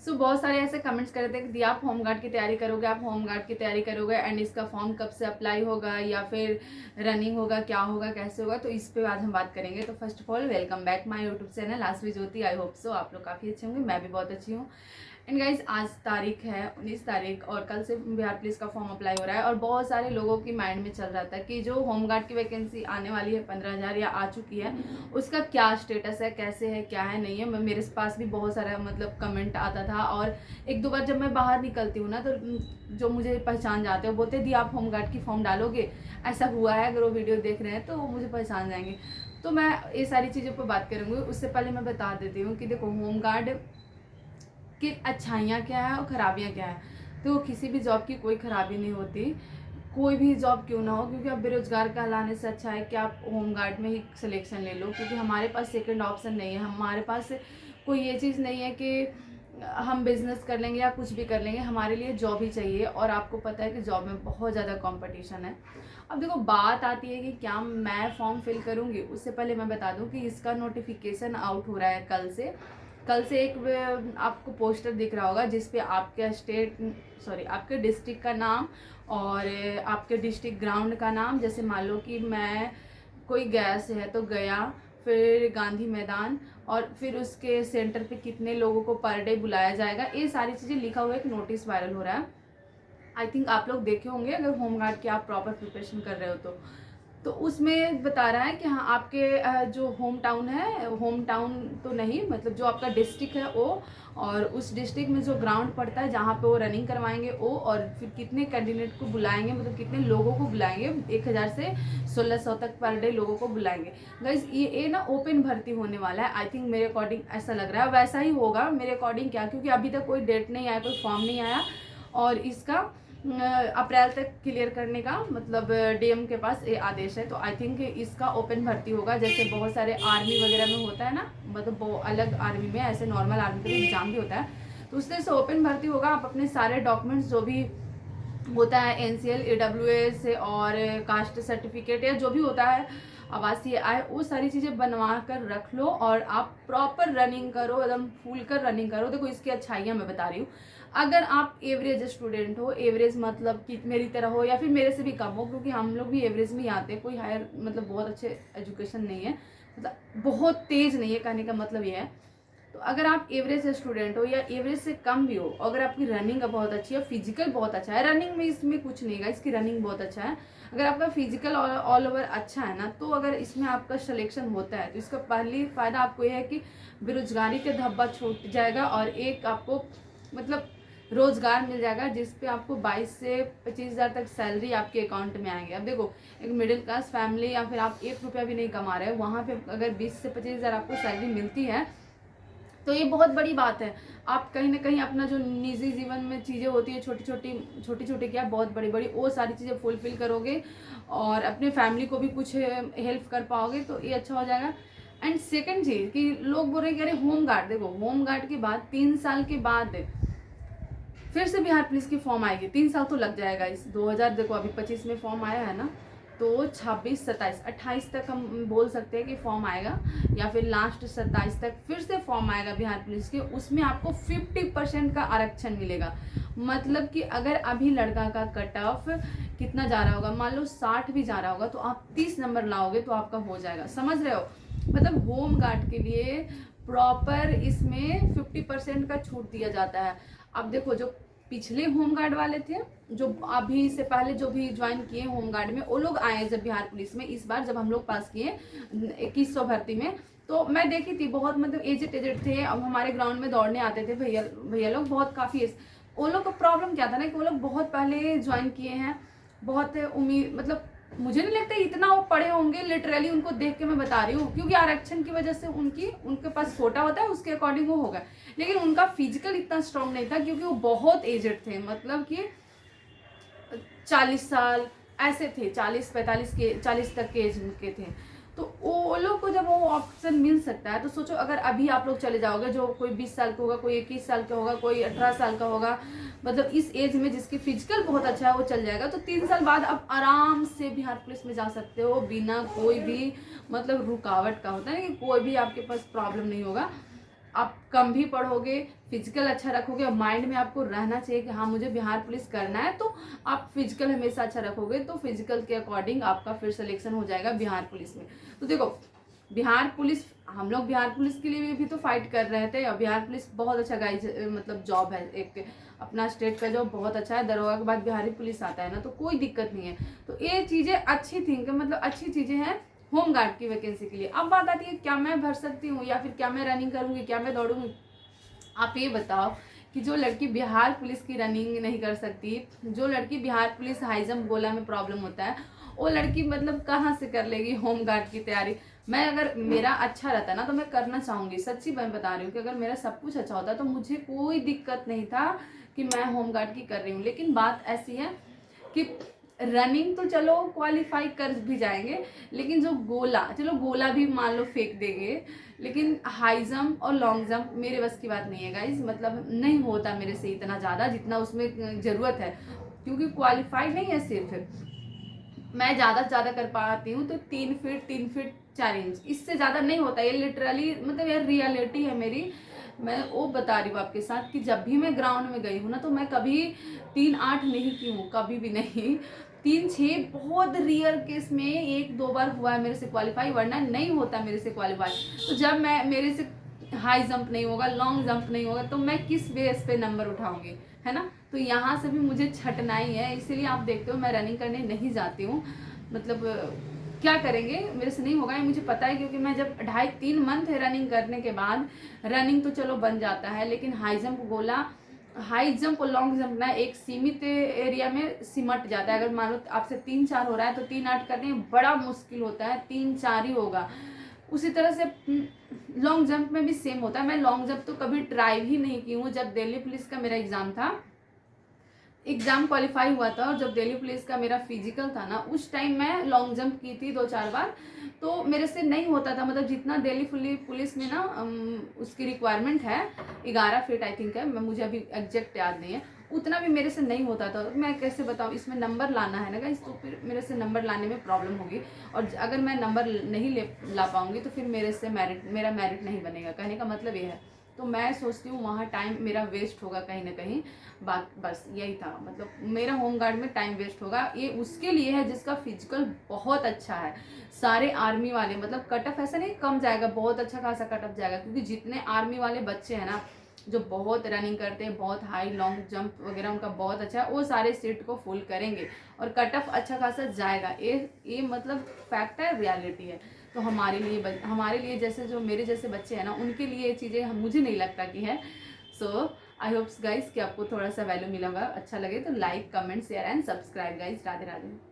बहुत सारे ऐसे कमेंट्स कर रहे थे कि दी आप होमगार्ड की तैयारी करोगे, आप होमगार्ड की तैयारी करोगे एंड इसका फॉर्म कब से अप्लाई होगा या फिर रनिंग होगा, क्या होगा, कैसे होगा, तो इस पे आज हम बात करेंगे। तो first of all welcome back my YouTube channel Aasvi Jyoti. I hope so आप लोग काफ़ी अच्छे होंगे, मैं भी बहुत अच्छी हूँ। एंड गाइज आज तारीख है 19 तारीख और कल से बिहार पुलिस का फॉर्म अप्लाई हो रहा है और बहुत सारे लोगों की माइंड में चल रहा था कि जो होमगार्ड की वैकेंसी आने वाली है 15,000 या आ चुकी है, उसका क्या स्टेटस है, कैसे है, क्या है, नहीं है। मेरे पास भी बहुत सारा मतलब कमेंट आता था और एक दो बार जब मैं बाहर निकलती हूँ ना तो जो मुझे पहचान जाते हैं बोलते दी आप होमगार्ड की फॉर्म डालोगे, ऐसा हुआ है। अगर वो वीडियो देख रहे हैं तो वो मुझे पहचान जाएंगे। तो मैं ये सारी चीज़ों पर बात करूँगी। उससे पहले मैं बता देती हूँ कि देखो होमगार्ड कि अच्छाइयाँ क्या है और ख़राबियाँ क्या है। तो किसी भी जॉब की कोई ख़राबी नहीं होती, कोई भी जॉब क्यों ना हो, क्योंकि आप बेरोजगार कहलाने से अच्छा है कि आप होमगार्ड में ही सिलेक्शन ले लो, क्योंकि हमारे पास सेकंड ऑप्शन नहीं है। हमारे पास कोई ये चीज़ नहीं है कि हम बिजनेस कर लेंगे या कुछ भी कर लेंगे, हमारे लिए जॉब ही चाहिए। और आपको पता है कि जॉब में बहुत ज़्यादा कंपटीशन है। अब देखो बात आती है कि क्या मैं फॉर्म फिल करूँगी, उससे पहले मैं बता दूँ कि इसका नोटिफिकेशन आउट हो रहा है कल से एक आपको पोस्टर दिख रहा होगा जिसपे आपके आपके डिस्ट्रिक्ट का नाम और आपके डिस्ट्रिक्ट ग्राउंड का नाम, जैसे मान लो कि मैं कोई गया से है तो गया, फिर गांधी मैदान, और फिर उसके सेंटर पे कितने लोगों को पर डे बुलाया जाएगा, ये सारी चीज़ें लिखा हुआ एक नोटिस वायरल हो रहा है। आई थिंक आप लोग देखे होंगे अगर होमगार्ड की आप प्रॉपर प्रिपरेशन कर रहे हो तो उसमें बता रहा है कि हाँ आपके जो होम टाउन है, होम टाउन तो नहीं मतलब जो आपका डिस्ट्रिक्ट है वो, और उस डिस्ट्रिक्ट में जो ग्राउंड पड़ता है जहाँ पे वो रनिंग करवाएंगे वो, और फिर कितने कैंडिडेट को बुलाएंगे, मतलब कितने लोगों को बुलाएंगे, 1,000 से 1,600 तक पर डे लोगों को बुलाएंगे। गाइस ये ना ओपन भर्ती होने वाला है। आई थिंक मेरे अकॉर्डिंग ऐसा लग रहा है, वैसा ही होगा मेरे अकॉर्डिंग। क्या, क्योंकि अभी तक कोई डेट नहीं आया, कोई फॉर्म नहीं आया और इसका अप्रैल तक क्लियर करने का मतलब डीएम के पास ये आदेश है। तो आई थिंक इसका ओपन भर्ती होगा, जैसे बहुत सारे आर्मी वगैरह में होता है ना, मतलब वो अलग आर्मी में, ऐसे नॉर्मल आर्मी का एग्जाम भी होता है, तो उस तरह से ओपन भर्ती होगा। आप अपने सारे डॉक्यूमेंट्स जो भी होता है एनसीएल, एडब्ल्यूएस और कास्ट सर्टिफिकेट या जो भी होता है, आवासीय आय, वो सारी चीज़ें बनवा कर रख लो और आप प्रॉपर रनिंग करो, एकदम फूल कर रनिंग करो। देखो इसकी अच्छाइयाँ मैं बता रही हूँ। अगर आप एवरेज स्टूडेंट हो, एवरेज मतलब कि मेरी तरह हो या फिर मेरे से भी कम हो, क्योंकि हम लोग भी एवरेज में ही आते हैं, कोई हायर मतलब बहुत अच्छे एजुकेशन नहीं है, मतलब बहुत तेज नहीं है, कहने का मतलब ये है। तो अगर आप एवरेज स्टूडेंट हो या एवरेज से कम भी हो, अगर आपकी रनिंग बहुत अच्छी है, फिजिकल बहुत अच्छा है, रनिंग में इसमें कुछ नहीं है, इसकी रनिंग बहुत अच्छा है, अगर आपका फिजिकल ऑल ओवर अच्छा है ना, तो अगर इसमें आपका सिलेक्शन होता है तो इसका पहली फायदा आपको यह है कि बेरोजगारी का धब्बा छूट जाएगा और एक आपको मतलब रोजगार मिल जाएगा, जिसपे आपको 22 से 25,000 तक सैलरी आपके अकाउंट में आएंगे। अब देखो एक मिडिल क्लास फैमिली या फिर आप 1 रुपया भी नहीं कमा रहे हो, वहाँ पे अगर 20 से 25,000 आपको सैलरी मिलती है तो ये बहुत बड़ी बात है। आप कहीं ना कहीं अपना जो निजी जीवन में चीज़ें होती है, छोटी छोटी क्या बहुत बड़ी बड़ी, वो सारी चीज़ें फुलफिल करोगे और अपने फैमिली को भी कुछ हेल्प कर पाओगे, तो ये अच्छा हो जाएगा। एंड सेकंड चीज़ कि लोग बोल रहे हैं कि अरे होम गार्ड, देखो होम गार्ड के बाद 3 साल के बाद फिर से बिहार पुलिस की फॉर्म आएगी। 3 साल तो लग जाएगा इस 2000, देखो अभी 25 में फॉर्म आया है ना, तो 26, 27, 28 तक हम बोल सकते हैं कि फॉर्म आएगा, या फिर लास्ट 27 तक फिर से फॉर्म आएगा बिहार पुलिस के। उसमें आपको 50% का आरक्षण मिलेगा। मतलब कि अगर अभी लड़का का कट ऑफ कितना जा रहा होगा, मान लो 60 भी जा रहा होगा, तो आप 30 नंबर लाओगे तो आपका हो जाएगा। समझ रहे हो, मतलब होम गार्ड के लिए प्रॉपर इसमें 50% का छूट दिया जाता है। अब देखो जो पिछले होमगार्ड वाले थे, जो अभी से पहले जो भी ज्वाइन किए होमगार्ड में, वो लोग आए जब बिहार पुलिस में, इस बार जब हम लोग पास किए 2100 भर्ती में, तो मैं देखी थी बहुत मतलब एजेड थे। अब हमारे ग्राउंड में दौड़ने आते थे भैया भैया लोग, बहुत काफ़ी। वो लोग का प्रॉब्लम क्या था ना कि वो लोग बहुत पहले ज्वाइन किए हैं, बहुत उम्मीद, मतलब मुझे नहीं लगता इतना वो पढ़े होंगे, लिटरली उनको देख के मैं बता रही हूँ, क्योंकि आरक्षण की वजह से उनके पास कोटा होता है, उसके अकॉर्डिंग वो होगा। लेकिन उनका फिजिकल इतना स्ट्रांग नहीं था, क्योंकि वो बहुत एजेड थे, मतलब कि 40 साल ऐसे थे, 40 तक के एज के थे। तो वो लोग को जब वो ऑप्शन मिल सकता है, तो सोचो अगर अभी आप लोग चले जाओगे, जो कोई 20 साल का होगा, कोई 21 साल का होगा, कोई 18 साल का होगा, मतलब इस एज में जिसकी फिजिकल बहुत अच्छा है वो चल जाएगा, तो 3 साल बाद आप आराम से बिहार पुलिस में जा सकते हो, बिना कोई भी मतलब रुकावट का, होता है ना कि कोई भी आपके पास प्रॉब्लम नहीं होगा। आप कम भी पढ़ोगे, फिजिकल अच्छा रखोगे और माइंड में आपको रहना चाहिए कि हाँ मुझे बिहार पुलिस करना है, तो आप फिजिकल हमेशा अच्छा रखोगे तो फिजिकल के अकॉर्डिंग आपका फिर सिलेक्शन हो जाएगा बिहार पुलिस में। तो देखो बिहार पुलिस, हम लोग बिहार पुलिस के लिए भी तो फाइट कर रहे थे, और बिहार पुलिस बहुत अच्छा गाइज मतलब जॉब है, एक अपना स्टेट का जॉब बहुत अच्छा है, दरोगा के बाद बिहारी पुलिस आता है ना, तो कोई दिक्कत नहीं है। तो ये चीज़ें अच्छी थी, मतलब अच्छी चीज़ें हैं होम गार्ड की वैकेंसी के लिए। अब बात आती है क्या मैं भर सकती हूँ या फिर क्या मैं रनिंग करूँगी, क्या मैं दौड़ूंगी। आप ये बताओ कि जो लड़की बिहार पुलिस की रनिंग नहीं कर सकती, जो लड़की बिहार पुलिस हाई जंप गोला में प्रॉब्लम होता है, वो लड़की मतलब कहाँ से कर लेगी होम गार्ड की तैयारी। मैं अगर मेरा अच्छा रहता ना तो मैं करना चाहूँगी, सच्ची मैं बता रही हूँ कि अगर मेरा सब कुछ अच्छा होता तो मुझे कोई दिक्कत नहीं था कि मैं होम गार्ड की कर रही हूँ। लेकिन बात ऐसी है कि रनिंग तो चलो क्वालिफाई कर भी जाएंगे, लेकिन जो गोला, चलो गोला भी मान लो फेंक देंगे, लेकिन हाई जंप और लॉन्ग जंप मेरे बस की बात नहीं है गाइज, मतलब नहीं होता मेरे से इतना ज़्यादा जितना उसमें ज़रूरत है, क्योंकि क्वालिफाई नहीं है सिर्फ, मैं ज़्यादा से ज़्यादा कर पाती हूँ तो 3 फीट 4 इंच, इससे ज़्यादा नहीं होता। ये लिटरली मतलब ये रियलिटी है मेरी, मैं वो बता रही हूँ आपके साथ कि जब भी मैं ग्राउंड में गई हूँ ना तो मैं कभी 3-8 नहीं की हूँ, कभी भी नहीं। 3-6 बहुत रियर केस में 1-2 बार हुआ है मेरे से क्वालिफाई, वरना नहीं होता मेरे से क्वालिफाई। तो जब मैं मेरे से हाई जंप नहीं होगा, लॉन्ग जंप नहीं होगा, तो मैं किस बेस पे नंबर उठाऊंगी, है ना। तो यहाँ से भी मुझे छटना ही है, इसीलिए आप देखते हो मैं रनिंग करने नहीं जाती हूँ। मतलब क्या करेंगे, मेरे से नहीं होगा ये मुझे पता है, क्योंकि मैं जब 2.5-3 मंथ है रनिंग करने के बाद, रनिंग तो चलो बन जाता है, लेकिन हाई जंप गोला, हाई जंप और लॉन्ग जंप ना एक सीमित एरिया में सिमट जाता है। अगर मान लो आपसे 3-4 हो रहा है तो 3-8 करने में बड़ा मुश्किल होता है, 3-4 ही होगा। उसी तरह से लॉन्ग जंप में भी सेम होता है। मैं लॉन्ग जंप तो कभी ट्राई ही नहीं की हूँ। जब दिल्ली पुलिस का मेरा एग्जाम था, एग्जाम क्वालिफाई हुआ था, और जब दिल्ली पुलिस का मेरा फिजिकल था ना, उस टाइम मैं लॉन्ग जंप की थी 2-4 बार, तो मेरे से नहीं होता था। मतलब जितना दिल्ली पुलिस में ना उसकी रिक्वायरमेंट है 11 फीट आई थिंक है, मैं मुझे अभी एग्जैक्ट याद नहीं है, उतना भी मेरे से नहीं होता था। मैं कैसे बताऊँ, इसमें नंबर लाना है ना गाइस, तो फिर मेरे से नंबर लाने में प्रॉब्लम होगी, और अगर मैं नंबर नहीं ला पाऊंगी तो फिर मेरा मेरिट नहीं बनेगा। कहने का मतलब ये है। तो मैं सोचती हूँ वहाँ टाइम मेरा वेस्ट होगा कहीं ना कहीं, बस यही था। मतलब मेरा होम गार्ड में टाइम वेस्ट होगा, ये उसके लिए है जिसका फिजिकल बहुत अच्छा है। सारे आर्मी वाले मतलब कटअप ऐसा नहीं कम जाएगा, बहुत अच्छा खासा कटअप जाएगा, क्योंकि जितने आर्मी वाले बच्चे हैं ना जो बहुत रनिंग करते हैं, बहुत हाई लॉन्ग जंप वगैरह उनका बहुत अच्छा है, वो सारे सीट को फुल करेंगे और कटअप अच्छा खासा जाएगा। ये मतलब फैक्ट है, रियलिटी है। तो हमारे लिए जैसे जो मेरे जैसे बच्चे हैं ना, उनके लिए ये चीज़ें मुझे नहीं लगता कि है। सो आई होप्स गाइज कि आपको थोड़ा सा वैल्यू मिला होगा, अच्छा लगे तो like comment share and subscribe guys. Radhe Radhe.